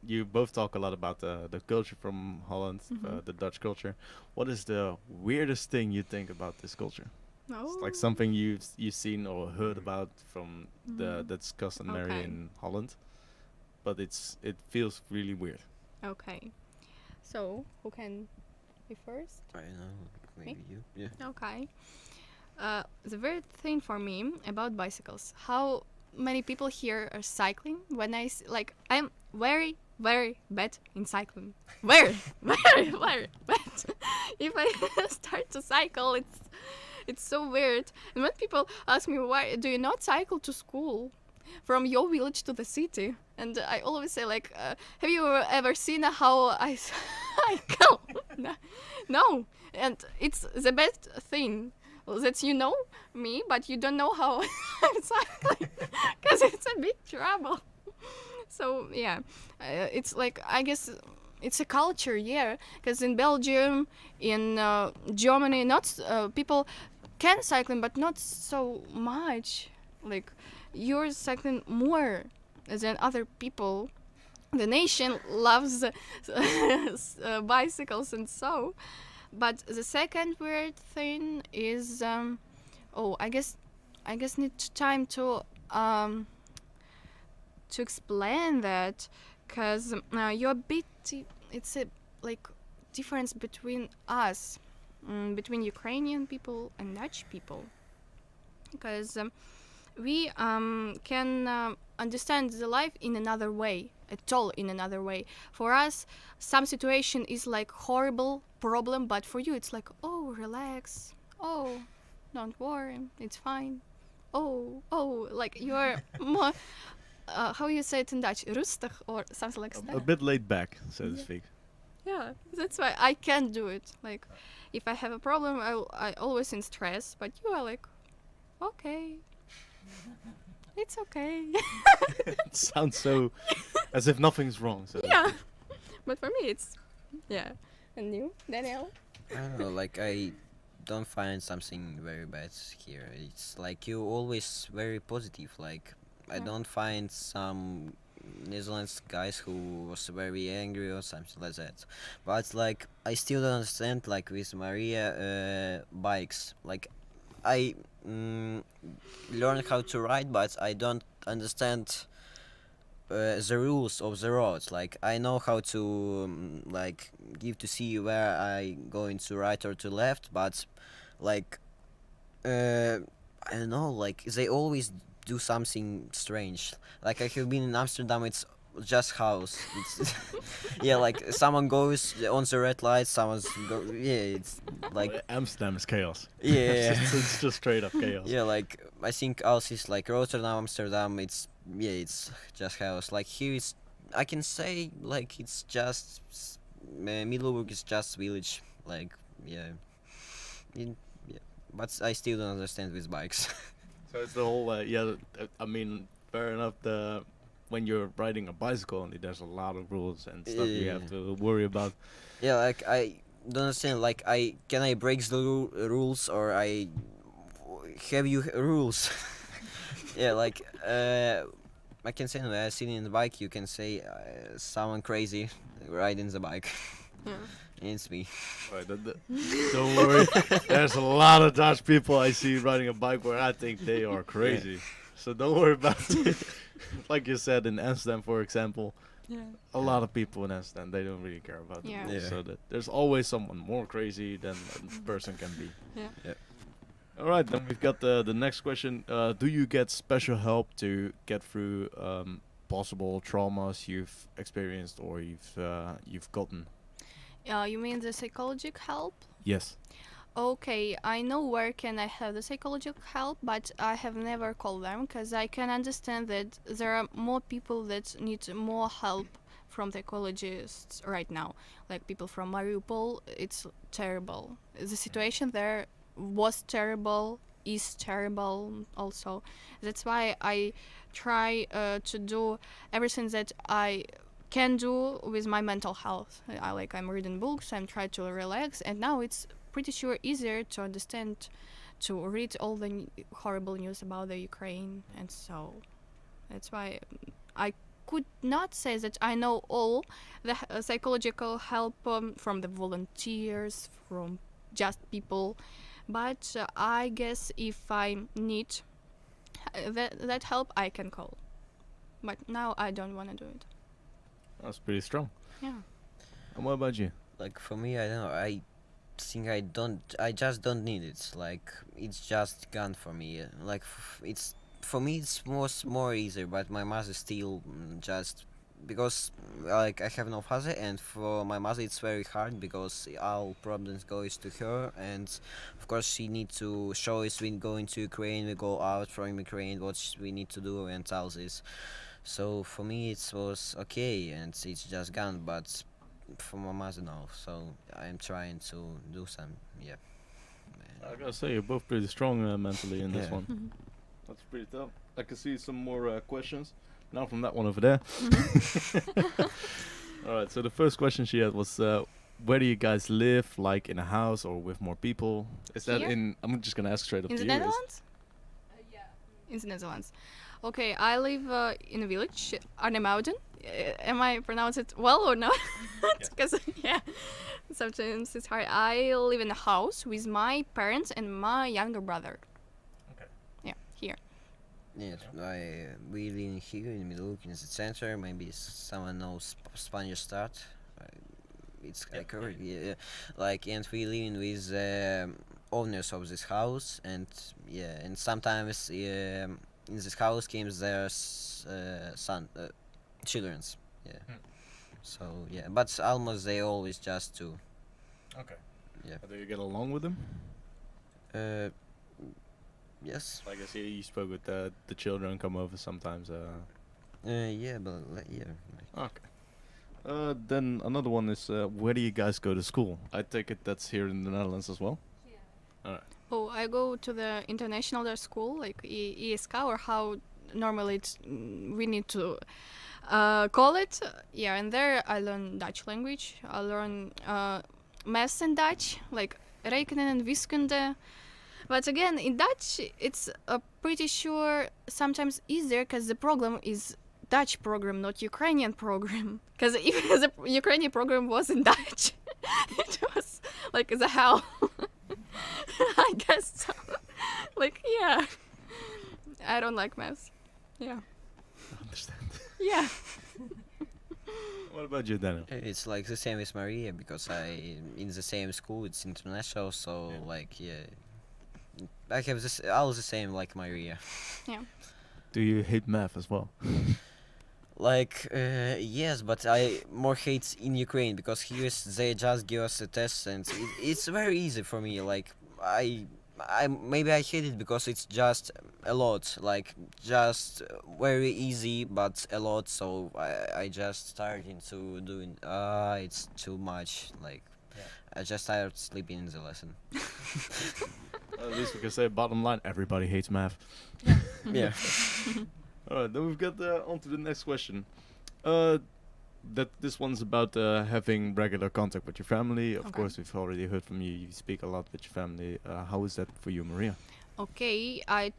you both talk a lot about the culture from Holland, the Dutch culture. What is the weirdest thing you think about this culture? No. It's like something you've seen or heard about from that's customary Okay. in Holland, but it feels really weird. Okay. So, who can be first? I don't know, maybe you. Yeah. Okay. The weird thing for me about bicycles, how many people here are cycling. When I'm very, very bad in cycling. Very, very, very bad. If I start to cycle, it's so weird. And when people ask me, why do you not cycle to school from your village to the city? And I always say, like, have you ever seen how I cycle? No. And it's the best thing that you know me, but you don't know how I'm cycling, because it's a big trouble. So yeah, it's like, I guess it's a culture, yeah, because in Belgium, in Germany, not people can cycling, but not so much. Like, you're cycling more than other people. The nation loves bicycles and so. But the second weird thing is, I guess I guess need time to explain that, because you're a bit. It's a like difference between us, between Ukrainian people and Dutch people, because we can understand the life in another way, at all in another way. For us, some situation is like horrible problem, but for you it's like, oh, relax, oh, don't worry, it's fine. Oh, like you're more, how you say it in Dutch, rustig or something like that. A bit laid back, so to speak. Yeah, that's why I can't do it. Like, if I have a problem, I always in stress, but you are like, okay, it's okay. It sounds so as if nothing's wrong. So Yeah, but for me it's, yeah. And you, Daniel? I don't know, like I don't find something very bad here. It's like you always very positive. Like I Yeah. don't find some Netherlands guys who was very angry or something like that. But like I still don't understand like with Maria bikes. Like I learned how to ride, but I don't understand the rules of the roads. Like I know how to like give to see where I going to right or to left, but like I don't know. Like they always do something strange. Like I have been in Amsterdam. It's just house. It's yeah. Like someone goes on the red light. Someone's yeah. It's like Amsterdam is chaos. yeah. It's just straight up chaos. Yeah, like I think else is like Rotterdam, Amsterdam. It's yeah, it's just chaos. Like here, it's I can say like it's just Middelburg is just village. Like yeah, yeah. But I still don't understand with bikes. So it's the whole I mean, fair enough. When you're riding a bicycle, only there's a lot of rules and stuff you have to worry about. Yeah, like I don't understand. Like can I break the rules or I have you rules? Yeah, like I can say when I sitting in the bike, you can say someone crazy riding the bike. Yeah. It's me. Alright, don't worry. There's a lot of Dutch people I see riding a bike where I think they are crazy. So don't worry about it. Like you said in Amsterdam, for example, Yeah. a lot of people in Amsterdam, they don't really care about the Yeah. rules. Yeah. So that there's always someone more crazy than a person can be. Yeah. Yeah. All right, then we've got the next question. Do you get special help to get through possible traumas you've experienced or you've gotten? You mean the psychological help? Yes. Okay, I know where can I have the psychological help, but I have never called them because I can understand that there are more people that need more help from psychologists right now. Like people from Mariupol, it's terrible. The situation there was terrible, is terrible also. That's why I try to do everything that I can do with my mental health. I'm reading books, I'm trying to relax, and now it's pretty sure easier to understand, to read all the horrible news about the Ukraine, and so that's why I could not say that I know all the psychological help from the volunteers, from just people, but I guess if I need that help, I can call. But now I don't want to do it. That's pretty strong. Yeah. And what about you? Like for me, I don't know. I think I just don't need it. Like it's just gone for me. Like it's for me it's more easier, but my mother still just because like I have no father, and for my mother it's very hard because all problems goes to her, and of course she need to show us when going to Ukraine, we go out from Ukraine, what we need to do and all this. So for me it was okay, and it's just gone, but for my mother no. So I'm trying to do some, yeah. I gotta say, you're both pretty strong mentally in this Yeah. one. Mhm. That's pretty tough. I can see some more questions. Now from that one over there. All right. So the first question she had was, where do you guys live? Like in a house or with more people? Is that Here? in? I'm just gonna ask straight up In to the you. Netherlands? In the Netherlands. Okay, I live in a village, Arnhem-Ouden. Am I pronouncing it well or not? Because yeah, sometimes it's hard. I live in a house with my parents and my younger brother. Okay. Yeah, Yes, we live here in Middelburg in the center. Maybe someone knows Spanish start. It's like yeah, like, and we living with owners of this house, and yeah, and sometimes in this house came their children's. Yeah. So yeah, but almost they always just two. Okay. Yeah. Do you get along with them? Yes. Like I see, you spoke with the children come over sometimes. Yeah, but yeah. Okay. Then another one is where do you guys go to school? I take it that's here in the Netherlands as well. Yeah. All right. Oh, I go to the international school, like ESK, or how normally we need to call it. Yeah, and there I learn Dutch language. I learn maths in Dutch, like rekenen and wiskunde. But again, in Dutch, it's pretty sure sometimes easier because the program is Dutch program, not Ukrainian program. Because if the Ukrainian program was in Dutch, it was like the hell. I guess so. Like, yeah. I don't like maths. Yeah. I understand. Yeah. What about you, Daniel? It's like the same as Maria because I in the same school. It's international, so like yeah, I have this all the same like Maria. Yeah. Do you hate math as well? Like yes, but I more hate in Ukraine because here they just give us a test and it's very easy for me. Like I maybe I hate it because it's just a lot, like just very easy but a lot. So I just started into doing. It's too much. Like I just started sleeping in the lesson. At least we can say bottom line: everybody hates math. Yeah. All right, then we've got on to the next question. That this one's about having regular contact with your family. Of course, we've already heard from you. You speak a lot with your family. How is that for you, Maria? Okay, I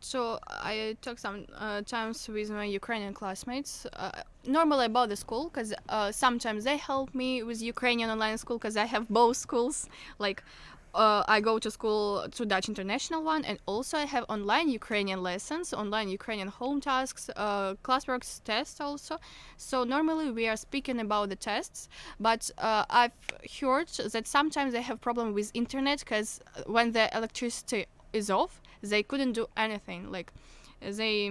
talk some times with my Ukrainian classmates. Normally about the school, because sometimes they help me with Ukrainian online school, because I have both schools. Like, I go to school to Dutch international one, and also I have online Ukrainian lessons, online Ukrainian home tasks, classworks tests also. So normally we are speaking about the tests, but I've heard that sometimes they have problem with internet, because when the electricity is off, they couldn't do anything. Like they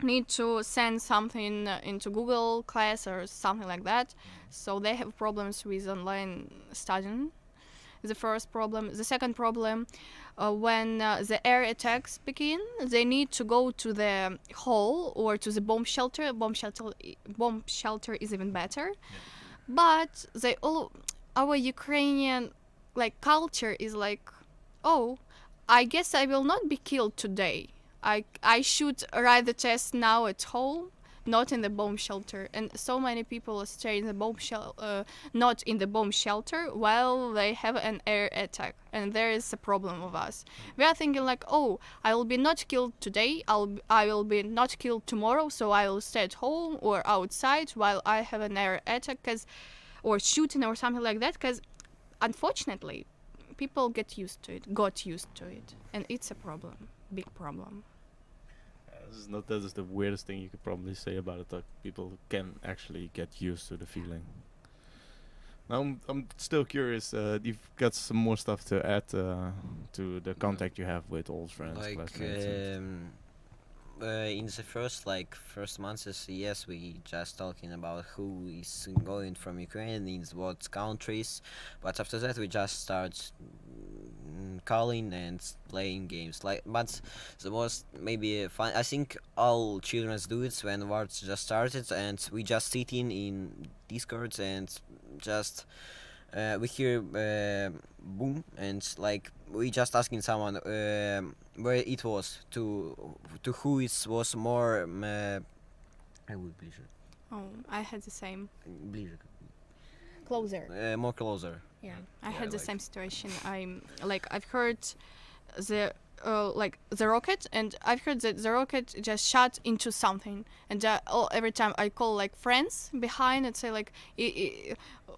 need to send something into Google Class or something like that. So they have problems with online studying. The first problem. The second problem, when the air attacks begin, they need to go to the hall or to the bomb shelter. Bomb shelter is even better. But our Ukrainian culture is like, oh, I guess I will not be killed today. I should write the test now at home, not in the bomb shelter. And so many people stay in the not in the bomb shelter while they have an air attack. And there is a problem of us. We are thinking like, oh, I will be not killed today. I will be not killed tomorrow. So I will stay at home or outside while I have an air attack, or shooting or something like that. Because unfortunately, people got used to it, and it's a problem, big problem. That is the weirdest thing you could probably say about it. That people can actually get used to the feeling. Now I'm still curious. You've got some more stuff to add to the contact you have with old friends, Like classmates. in the first months, yes, we just talking about who is going from Ukraine in what countries, but after that we just start calling and playing games. But the most maybe fun, I think all children do it when war just started, and we just sit in Discord and just we hear boom, and like we just asking someone where it was to who it was more. I would bliżej. Oh, I had the same. Bliżej. Closer. More closer. Yeah, I Yeah, had the like- same situation. I've heard the the rocket, and I've heard that the rocket just shot into something, and every time I call friends behind and say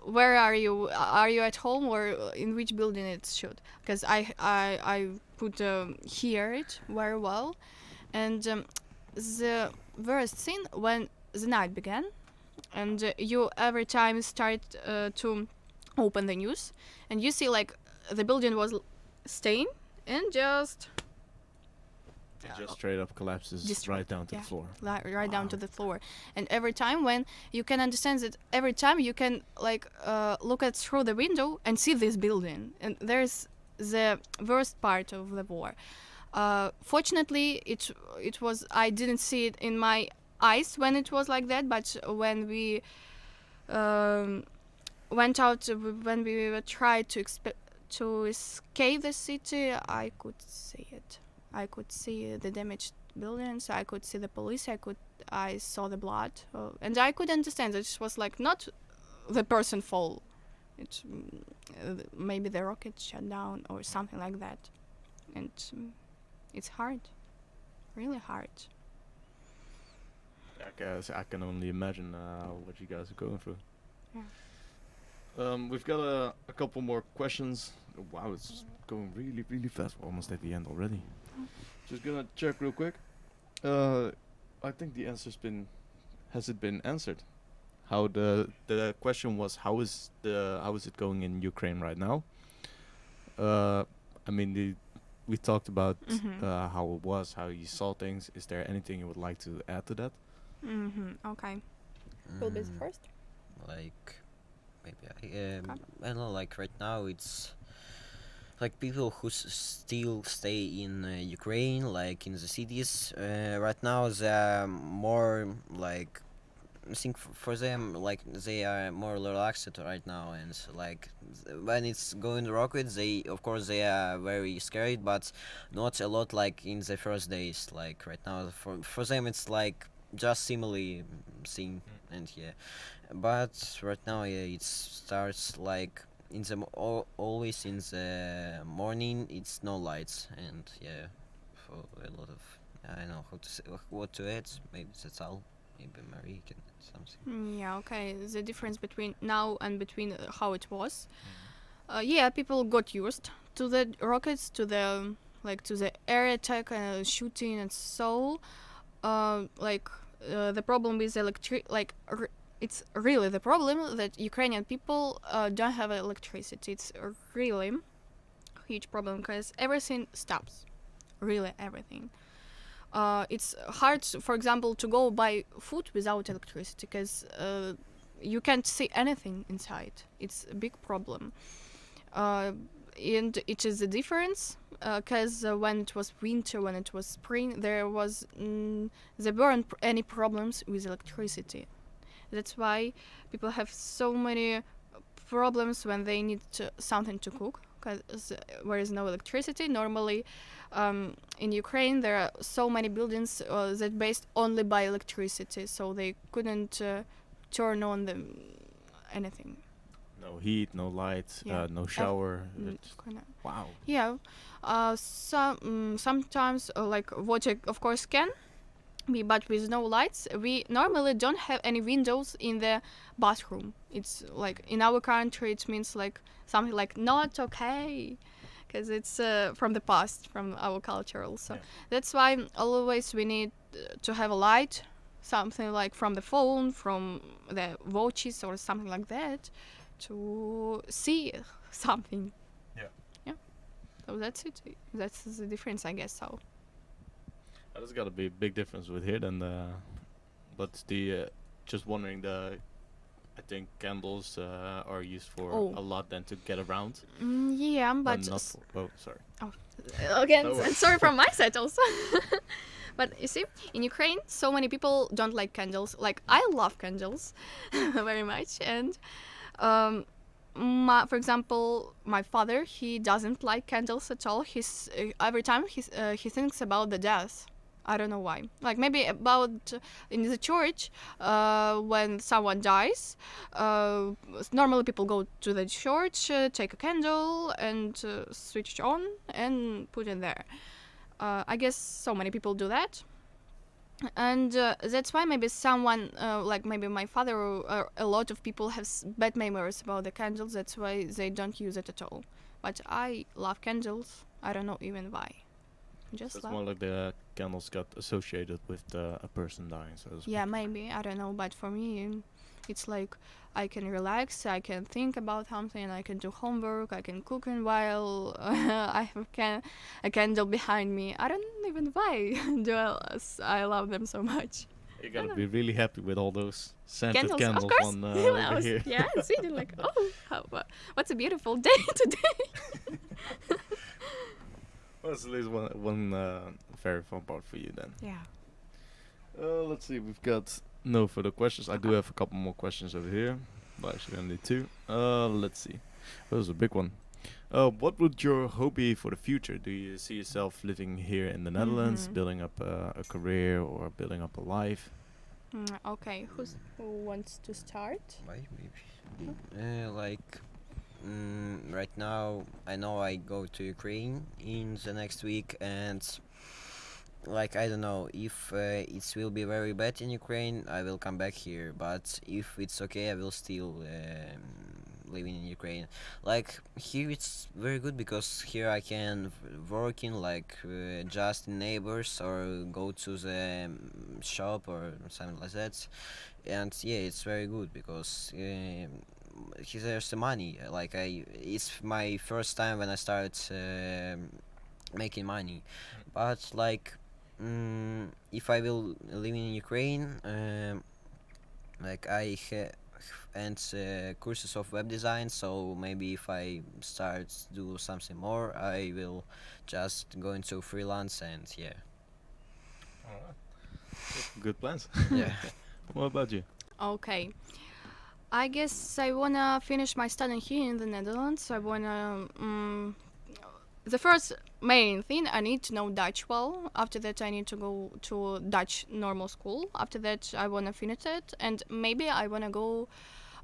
where are you? Are you at home, or in which building it shoot? Because I could hear it very well, And the worst scene when the night began, and you every time start to open the news, and you see like the building was staying and just It just straight up collapses destroyed, right down to yeah. the floor. Right down to Wow. the floor. And every time when you can understand that every time you can like look at through the window and see this building, and there's the worst part of the war. Fortunately, it was I didn't see it in my eyes when it was like that, but when we went out, when we tried to escape the city, I could see it. I could see the damaged buildings. I could see the police. I saw the blood, and I could understand that it was like not the person fall. It maybe the rocket shut down or something like that, and it's hard, really hard. I guess I can only imagine what you guys are going through. Yeah. We've got a couple more questions. Wow, it's going really, really fast. We're almost at the end already. Just gonna check real quick. I think the answer's has it been answered? How the question was how is it going in Ukraine right now? I mean we talked about how it was, how you saw things. Is there anything you would like to add to that? Okay. Will be Mm, first. like maybe I don't know. Like right now, it's like people who still stay in Ukraine, like in the cities. Right now, they're more like I think for them, like they are more relaxed right now, and like when it's going rocket, they of course they are very scared, but not a lot like in the first days. Like right now, for them it's like just similarly thing, and yeah. But right now, yeah, it starts like in the always in the morning. It's no lights, and yeah, for a lot of I don't know how to say what to add. Maybe that's all. Maybe Marie can add something. Yeah, okay. The difference between now and between how it was. Yeah, people got used to the rockets, to the to the air attack and shooting and so. The problem with it's really the problem that Ukrainian people don't have electricity. It's a really huge problem because everything stops. Really everything. It's hard, for example, to go buy food without electricity because you can't see anything inside. It's a big problem. And it is a difference because when it was winter, when it was spring, there weren't any problems with electricity. That's why people have so many problems when they need something to cook because there is no electricity. Normally, in Ukraine, there are so many buildings that based only by electricity, so they couldn't turn on anything. No heat, no lights, Yeah. no shower. It's- Kinda. wow. Yeah, sometimes like water, of course, can be, but with no lights. We normally don't have any windows in the bathroom. It's like in our country, it means like something like not okay, because it's from the past, from our culture also. Yeah. That's why always we need to have a light, something like from the phone, from the watches or something like that, to see something. Yeah. Yeah. So that's it. That's the difference, I guess. So. There's got to be a big difference with here then. But just wondering I think candles are used for Oh. a lot then to get around. Yeah, but not for, oh, sorry. again, No worries. sorry from my side also. But you see, in Ukraine, so many people don't like candles. Like I love candles very much, and for example, my father, he doesn't like candles at all. He's every time he thinks about the death. I don't know why. Like maybe about in the church when someone dies. Normally people go to the church, take a candle and switch it on and put it there. I guess so many people do that. And that's why maybe someone, like maybe my father or a lot of people have bad memories about the candles. That's why they don't use it at all. But I love candles. I don't know even why. Just So it's love. more like the candles got associated with a person dying, so to speak. Yeah, maybe, I don't know, but for me, it's like I can relax, I can think about something, I can do homework, I can cook in while I have a candle behind me. I don't even why do I love them so much. You gotta know. be really happy with all those scented Candles, candles of course. on I over was, here. yeah, sitting like, oh, what's a beautiful day today. Well, that's at least one very fun part for you then. Yeah. Let's see, we've got no further questions. I do have a couple more questions over here, but actually only two. Let's see. That was a big one. What would your hope be for the future? Do you see yourself living here in the Netherlands, Mhm. building up a career or building up a life? Okay, who wants to start? Why, maybe. Right now, I know I go to Ukraine in the next week, and like I don't know if it will be very bad in Ukraine, I will come back here. But if it's okay, I will still living in Ukraine. Like here, it's very good because here I can work in like just neighbors or go to the shop or something like that. And yeah, it's very good because there's the money. Like it's my first time when I start making money. But like, if I will live in Ukraine, like I and courses of web design. So maybe if I start do something more, I will just go into freelance and yeah. Good plans. Yeah. What about you? Okay. I guess I wanna finish my studying here in the Netherlands. I wanna. The first main thing, I need to know Dutch well. After that, I need to go to Dutch normal school. After that, I wanna finish it, and maybe I wanna go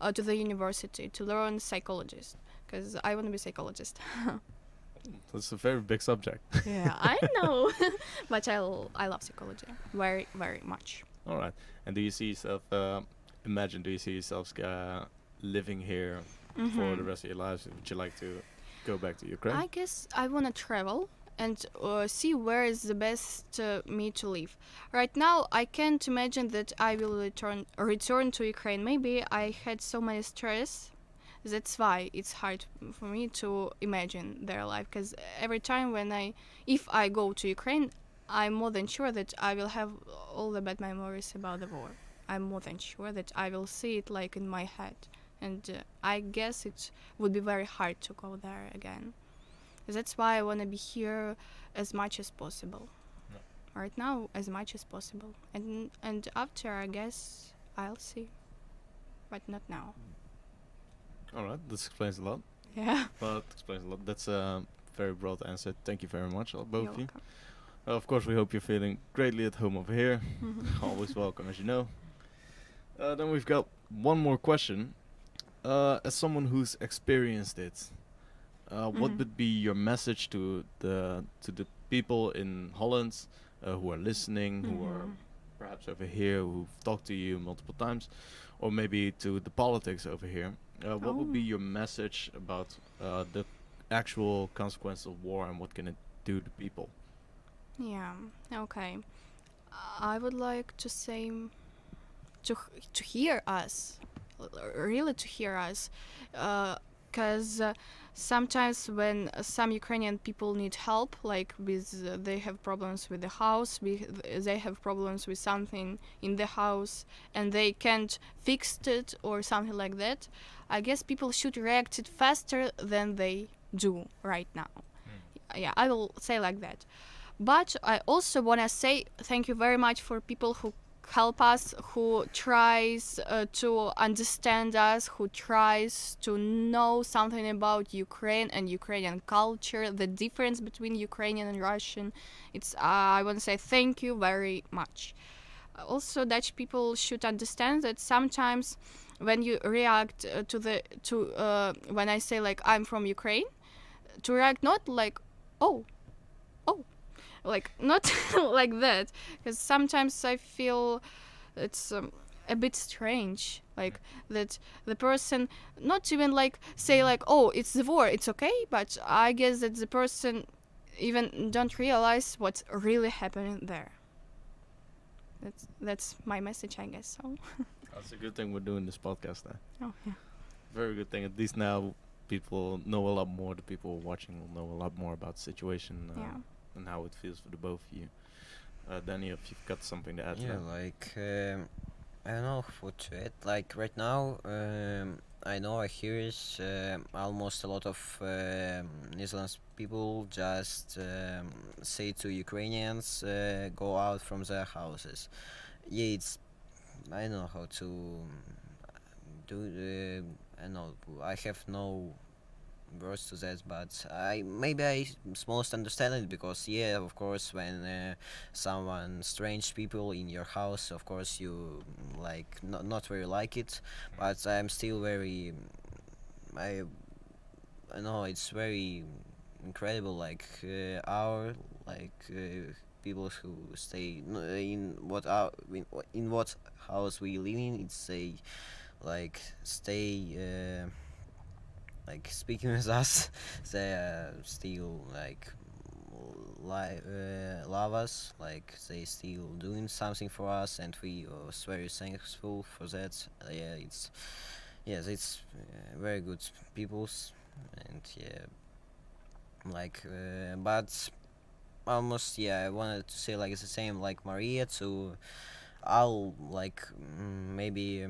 to the university to learn psychologist, because I wanna be psychologist. That's a very big subject. Yeah, I know, but I love psychology very very much. All right. And do you see yourself? Do you see yourself living here for the rest of your lives? Would you like to go back to Ukraine? I guess I want to travel and see where is the best me to live. Right now, I can't imagine that I will return to Ukraine. Maybe I had so many stress. That's why it's hard for me to imagine their life. Because every time if I go to Ukraine, I'm more than sure that I will have all the bad memories about the war. I'm more than sure that I will see it like in my head. And I guess it would be very hard to go there again. That's why I want to be here as much as possible. Yeah. Right now, as much as possible. And after, I guess, I'll see. But not now. All right. This explains a lot. Yeah. But explains a lot. That's a very broad answer. Thank you very much, both You're of you. welcome. Of course, we hope you're feeling greatly at home over here. Mhm. Always welcome, as you know. Then we've got one more question. As someone who's experienced it, what Mhm. would be your message to the people in Holland who are listening, who are Mhm. perhaps over here, who've talked to you multiple times, or maybe to the politics over here? What would be Oh. your message about the actual consequence of war and what can it do to people? Yeah. Okay. I would like to say to hear us, really to hear us, because sometimes when some Ukrainian people need help, like they have problems with the house, they have problems with something in the house, and they can't fix it or something like that. I guess people should react it faster than they do right now. Yeah, I will say like that. But I also want to say thank you very much for people who help us, who tries to understand us, who tries to know something about Ukraine and Ukrainian culture, the difference between Ukrainian and Russian. I want to say thank you very much. Also, Dutch people should understand that sometimes when you react when I say like I'm from Ukraine, to react not like oh, like not like that, because sometimes I feel it's a bit strange, like that the person not even like say like oh it's the war, it's okay, but I guess that the person even don't realize what's really happening there. That's my message, I guess. So. That's a good thing we're doing this podcast then. Oh yeah. Very good thing. At least now people know a lot more. The people watching will know a lot more about the situation Yeah. and how it feels for the both of you. Daniel, if you've got something to add to Yeah, that. like I don't know what to add. Like right now, I know I hear is almost a lot of Netherlands people just say to Ukrainians, go out from their houses. Yeah, it's I don't know how to do. I know I have no words to that, but I most understand it because yeah, of course, when someone strange people in your house, of course you like not very like it, but I'm still very I I know it's very incredible like our like people who stay in what in what house we live in, it's a like stay like speaking with us. They still like love us, like they still doing something for us, and we are very thankful for that. It's very good peoples, and yeah, like but almost I wanted to say like the same like Maria to all like maybe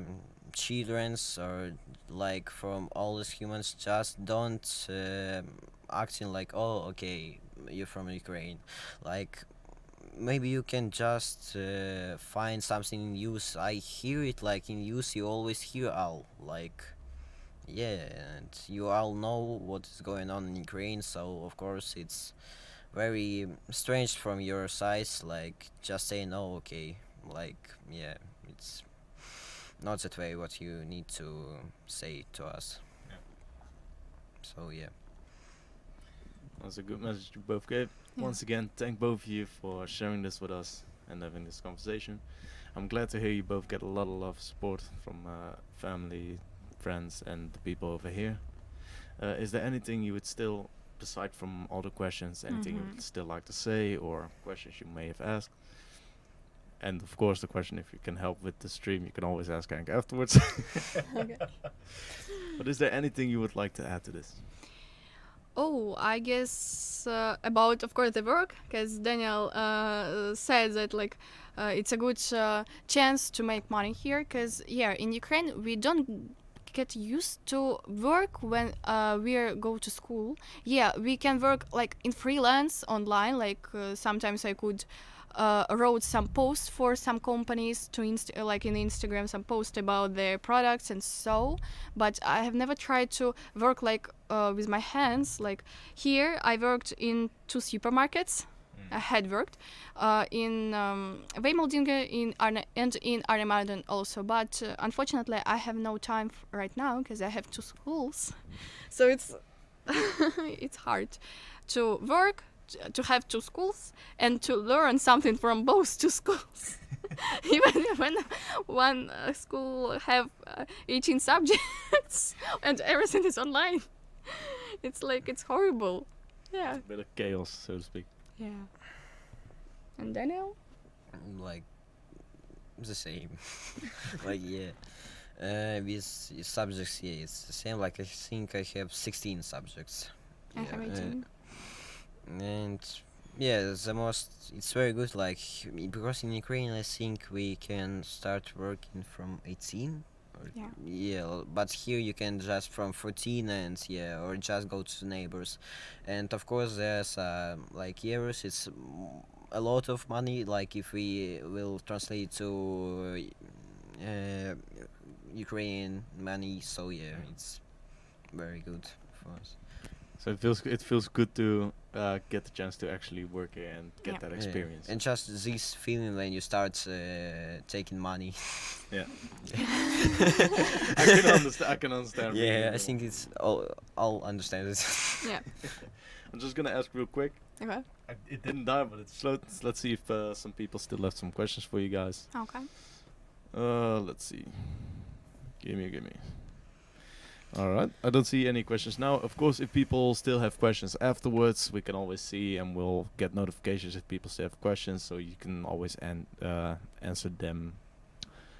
children's or like from all these humans just don't acting like oh okay you're from Ukraine, like maybe you can just find something in use. I hear it like in use you always hear all like yeah, and you all know what is going on in Ukraine, so of course it's very strange from your side like just saying oh okay, like yeah, it's not that way what you need to say to us. Yeah. So yeah. That's a good message you both gave. Yeah. Once again, thank both of you for sharing this with us and having this conversation. I'm glad to hear you both get a lot of love, support from family, friends, and the people over here. Is there anything you would still, aside from all the questions, anything you would still like to say or questions you may have asked? And of course, the question, if you can help with the stream, you can always ask Hank afterwards. Okay. But is there anything you would like to add to this? Oh, I guess about, of course, the work, because Daniel said that like it's a good chance to make money here, because yeah, in Ukraine we don't get used to work when we go to school. Yeah, we can work like in freelance online. Like sometimes I could wrote some posts for some companies to like in Instagram, some post about their products and so. But I have never tried to work like with my hands. Like here, I worked in 2 supermarkets. I had worked in Wemeldingen and in Arnhem also, but unfortunately I have no time right now because I have 2 schools, so it's it's hard to work, to have 2 schools, and to learn something from both 2 schools. Even when one school have 18 subjects and everything is online, it's like it's horrible. Yeah. A bit of chaos, so to speak. Yeah. And Daniel? Like the same. Like yeah. With subjects, yeah, it's the same. Like I think I have 16 subjects. I have 18. And yeah, it's very good. Like because in Ukraine, I think we can start working from 18. Yeah. Yeah, but here you can just from 14 and yeah, or just go to neighbors, and of course there's like euros. It's a lot of money. Like if we will translate to Ukrainian money, so yeah, it's very good for us. So it feels good to get the chance to actually work here and get that experience. And just this feeling when you start taking money. Yeah. I can understand. Yeah, I think it's all understand it. Yeah. I'm just gonna ask real quick. Okay. It didn't die, but it's slow. Let's see if some people still left some questions for you guys. Okay. Let's see. Gimme. All right. I don't see any questions now. Of course, if people still have questions afterwards, we can always see and we'll get notifications if people still have questions. So you can always answer them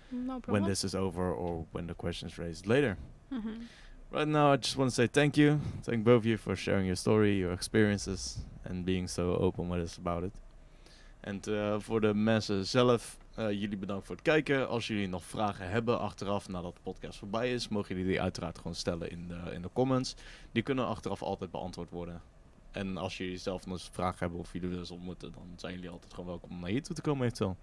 No when problem. this is over or when the question is raised later. Mm-hmm. Right now, I just want to say thank you. Thank both of you for sharing your story, your experiences, and being so open with us about it. En voor de mensen zelf, jullie bedankt voor het kijken. Als jullie nog vragen hebben achteraf nadat de podcast voorbij is, mogen jullie die uiteraard gewoon stellen in de comments. Die kunnen achteraf altijd beantwoord worden. En als jullie zelf nog eens vragen hebben of jullie willen eens ontmoeten, dan zijn jullie altijd gewoon welkom om naar hier toe te komen eventueel.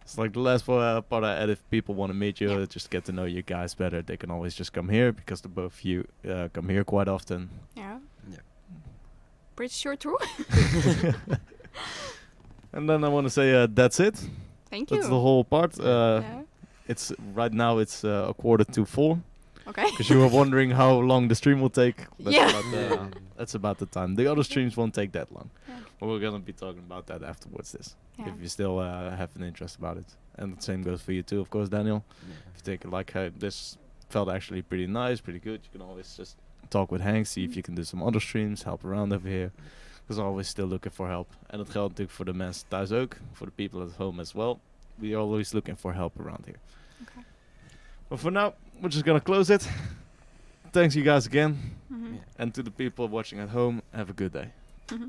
It's like the last part I added, if people want to meet you, just get to know you guys better, they can always just come here, because the both of you come here quite often. Yeah. Yeah. Pretty sure true. And then I want to say that's it. Thank you. That's the whole part. Yeah. It's right now it's 3:45. Okay. Because you were wondering how long the stream will take. Yeah. That's about the time. The other streams won't take that long. Yeah. But we're gonna be talking about that afterwards. Yeah. If you still have an interest about it, and the same goes for you too, of course, Daniel. Yeah. If you take this felt actually pretty nice, pretty good. You can always just talk with Hank, see if you can do some other streams, help around over here. Because I'm always still looking for help. En dat geldt natuurlijk voor de mensen thuis ook, for the people at home as well. We're always looking for help around here. Okay. But for now, we're just gonna close it. Thanks you guys again. Mm-hmm. Yeah. And to the people watching at home, have a good day. Mm-hmm.